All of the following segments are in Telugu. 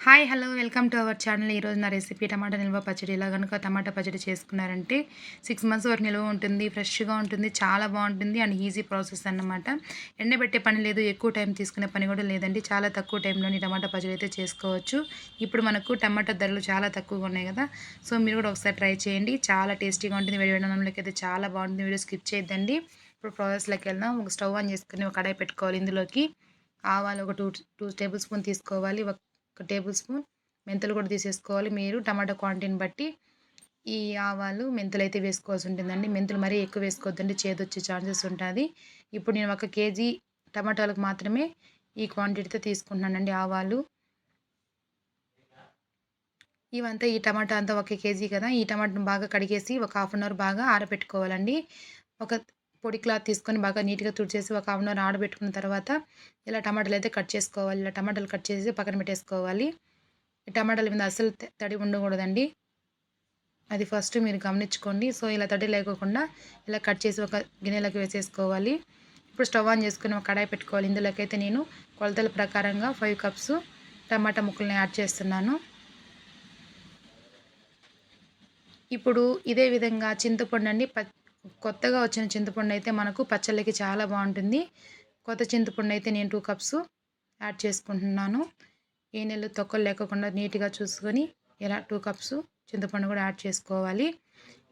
Hi hello welcome to our channel. ఈరోజు నా రెసిపీ టమాటా నిల్వ పచ్చడి. ఇలా కనుక టమాటా పచ్చడి చేసుకున్నారంటే 6 మంత్స్ వరకు నిల్వ ఉంటుంది, ఫ్రెష్గా ఉంటుంది, చాలా బాగుంటుంది అండ్ ఈజీ ప్రాసెస్ అన్నమాట. ఎండబెట్టే పని లేదు, ఎక్కువ టైం తీసుకునే పని కూడా లేదండి. చాలా తక్కువ టైంలోని టమాటా పచ్చడి అయితే చేసుకోవచ్చు. ఇప్పుడు మనకు టమాటా ధరలు చాలా తక్కువగా ఉన్నాయి కదా, సో మీరు కూడా ఒకసారి ట్రై చేయండి. చాలా టేస్టీగా ఉంటుంది. వేడి వేడనంలోకి అయితే చాలా బాగుంటుంది. వీడియో స్కిప్ చేయొద్దండి. ఇప్పుడు ప్రాసెస్లోకి వెళ్దాం. ఒక స్టవ్ ఆన్ చేసుకుని ఒక కడాయి పెట్టుకోవాలి. ఇందులోకి ఆవాలు ఒక టూ టేబుల్ స్పూన్ తీసుకోవాలి. ఒక టేబుల్ స్పూన్ మెంతులు కూడా తీసేసుకోవాలి. మీరు టమాటా క్వాంటిటీని బట్టి ఈ ఆవాలు మెంతులు అయితే వేసుకోవాల్సి ఉంటుందండి. మెంతులు మరీ ఎక్కువ వేసుకోవద్దండి, చేదొచ్చే ఛాన్సెస్ ఉంటుంది. ఇప్పుడు నేను 1 కేజీ టమాటాలకు మాత్రమే ఈ క్వాంటిటీతో తీసుకుంటున్నానండి ఆవాలు. ఇవంతా ఈ టమాటా అంతా 1 కేజీ కదా, ఈ టమాటాను బాగా కడిగేసి ఒక హాఫ్ అన్ అవర్ బాగా ఆరబెట్టుకోవాలండి. ఒక పొడి క్లాత్ తీసుకొని బాగా నీట్గా తుడిచేసి ఒక హాఫ్ అన్ అవర్ ఆరబెట్టుకున్న తర్వాత ఇలా టమాటాలు అయితే కట్ చేసుకోవాలి. ఇలా టమాటాలు కట్ చేసి పక్కన పెట్టేసుకోవాలి. ఈ టమాటాల మీద అస్సలు తడి ఉండకూడదండి, అది ఫస్ట్ మీరు గమనించుకోండి. సో ఇలా తడి లేకోకుండా ఇలా కట్ చేసి ఒక గిన్నెలోకి వేసేసుకోవాలి. ఇప్పుడు స్టవ్ ఆన్ చేసుకుని ఒక కడాయి పెట్టుకోవాలి. ఇందులోకైతే నేను కొలతల ప్రకారంగా 5 కప్స్ టమాటా ముక్కల్ని యాడ్ చేస్తున్నాను. ఇప్పుడు ఇదే విధంగా చింతపండు అండి, కొత్తగా వచ్చిన చింతపండు అయితే మనకు పచ్చళ్ళకి చాలా బాగుంటుంది. కొత్త చింతపండు అయితే నేను 2 కప్స్ యాడ్ చేసుకుంటున్నాను. ఏ నెలలు తొక్కలు లేకుండా నీట్గా చూసుకొని ఇలా 2 కప్స్ చింతపండు కూడా యాడ్ చేసుకోవాలి.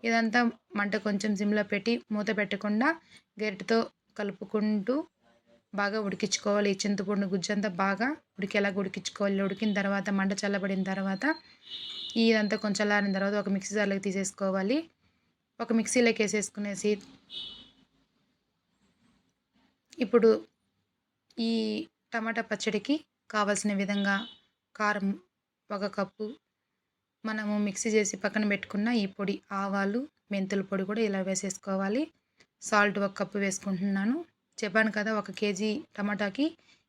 ఇదంతా మంట కొంచెం సిమ్లో పెట్టి మూత పెట్టకుండా గరిటెతో కలుపుకుంటూ బాగా ఉడికించుకోవాలి. ఈ చింతపండు గుజ్జంతా బాగా ఉడికేలాగా ఉడికించుకోవాలి. ఉడికిన తర్వాత మంట చల్లబడిన తర్వాత ఇదంతా కొంచెం చల్లారిన తర్వాత ఒక మిక్సీ జార్లోకి తీసేసుకోవాలి. ఒక మిక్సీలోకి వేసేసుకునేసి ఇప్పుడు ఈ టమాటా పచ్చడికి కావాల్సిన విధంగా కారం 1 కప్పు, మనము మిక్సీ చేసి పక్కన పెట్టుకున్న ఈ పొడి ఆవాలు మెంతుల పొడి కూడా ఇలా వేసేసుకోవాలి. సాల్ట్ 1 కప్పు వేసుకుంటున్నాను. చెప్పాను కదా 1 కేజీ టమాటాకి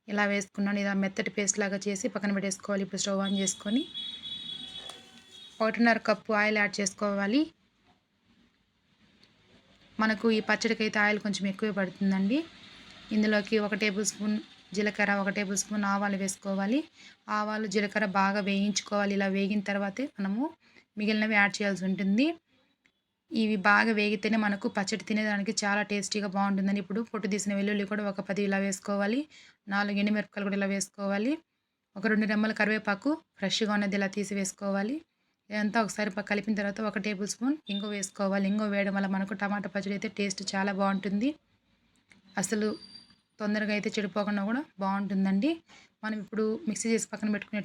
ఇలా వేసుకున్నాను. ఇలా మెత్తటి పేస్ట్ లాగా చేసి పక్కన పెట్టేసుకోవాలి. ఇప్పుడు స్టవ్ ఆన్ చేసుకొని 1.5 కప్పు ఆయిల్ యాడ్ చేసుకోవాలి. మనకు ఈ పచ్చడికి అయితే ఆయిల్ కొంచెం ఎక్కువే పడుతుందండి. ఇందులోకి 1 టేబుల్ స్పూన్ జీలకర్ర, 1 టేబుల్ స్పూన్ ఆవాలు వేసుకోవాలి. ఆవాలు జీలకర్ర బాగా వేయించుకోవాలి. ఇలా వేగిన తర్వాతే మనము మిగిలినవి యాడ్ చేయాల్సి ఉంటుంది. ఇవి బాగా వేగితేనే మనకు పచ్చడి తినేదానికి చాలా టేస్టీగా బాగుంటుందని. ఇప్పుడు పొట్టు తీసిన వెల్లుల్లి కూడా ఒక 10 ఇలా వేసుకోవాలి. 4 ఎండుమిరపకాయలు కూడా ఇలా వేసుకోవాలి. ఒక 2 రెమ్మల కరివేపాకు ఫ్రెష్గా ఉన్నది ఇలా తీసి వేసుకోవాలి. ఇదంతా ఒకసారి కలిపిన తర్వాత 1 టేబుల్ స్పూన్ ఇంగువ వేసుకోవాలి. ఇంగువ వేయడం వల్ల మనకు టమాటా పచ్చడి అయితే టేస్ట్ చాలా బాగుంటుంది. అసలు తొందరగా అయితే చెడిపోకుండా కూడా బాగుంటుందండి. మనం ఇప్పుడు మిక్సీ చేసి పక్కన పెట్టుకునే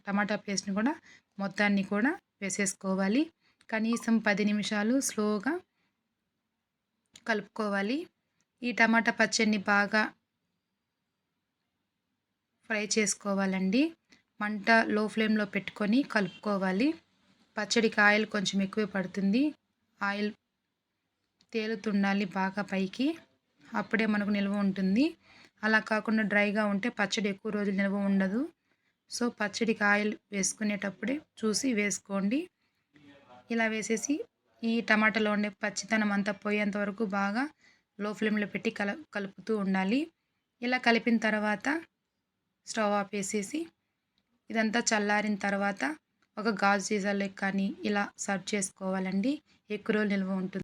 టమాటా పేస్ట్ని కూడా మొత్తాన్ని కూడా వేసేసుకోవాలి. కనీసం 10 నిమిషాలు స్లోగా కలుపుకోవాలి. ఈ టమాటా పచ్చడిని బాగా ఫ్రై చేసుకోవాలండి. మంట లో ఫ్లేమ్లో పెట్టుకొని కలుపుకోవాలి. పచ్చడికి ఆయిల్ కొంచెం ఎక్కువే పడుతుంది. ఆయిల్ తేలుతుండాలి బాగా పైకి, అప్పుడే మనకు నిల్వ ఉంటుంది. అలా కాకుండా డ్రైగా ఉంటే పచ్చడి ఎక్కువ రోజులు నిల్వ ఉండదు. సో పచ్చడికి ఆయిల్ వేసుకునేటప్పుడే చూసి వేసుకోండి. ఇలా వేసేసి ఈ టమాటాలో ఉండే పచ్చితనం అంతా పోయేంత వరకు బాగా లో ఫ్లేమ్లో పెట్టి కలుపుతూ ఉండాలి. ఇలా కలిపిన తర్వాత స్టవ్ ఆపేసేసి ఇదంతా చల్లారిన తర్వాత ఒక గాజు సీసాలో కానీ ఇలా సర్వ్ చేసుకోవాలండి. ఎక్కువ రోజులు నిల్వ ఉంటుంది.